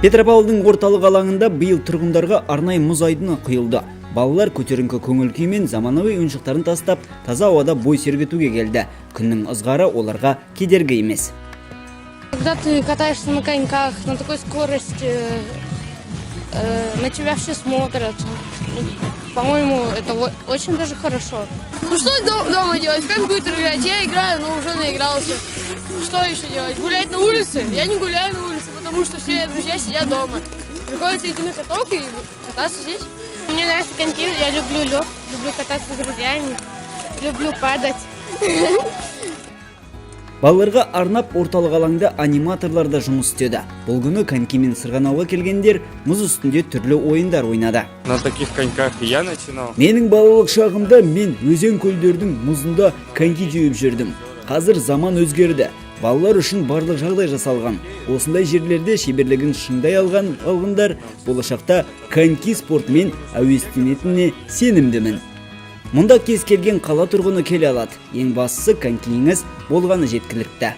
Петропавлдың орталық алаңында быйыл тұрғындарға арнайы мұз айдыны құйылды. Балалар көтеріңкі көңіл күймен заманауи ойыншықтарын тастап, таза ауада бой сергітуге келді. Күннің ызғары оларға кедергі емес. Когда ты катаешься на коньках, на такой скорости, на тебя все смотрят. По-моему, это очень даже хорошо. Ну что дома делать? В компьютер играть? Я играю, но уже наигрался. Что еще делать? Гулять на улице? Я не гуляю на улице, потому что все друзья сидят дома. Приходится идти на каток и кататься здесь. Мне нравятся коньки, я люблю лед, люблю кататься с друзьями, люблю падать. Балаларға арнап орталық алаңда аниматорлар да жұмыс істеді. Бұл күні конькимен сырғанауға келгендер мұз үстінде түрлі ойындар ойнады. На таких коньках я начинал. Менің балалық шағымда мен өзен көлдердің мұзында коньки теуіп жүрдім. Қазір заман өзгерді. Балалар үшін барлық жағдай жасалған. Осындай жерлерде шеберлігін шыңдай алғандар болашақта коньки спортымен әуестенетініне сенімдімін. Мұнда кез келген қала тұрғыны келе алады. Ең бастысы конькиіңіз болғаны жеткілікті.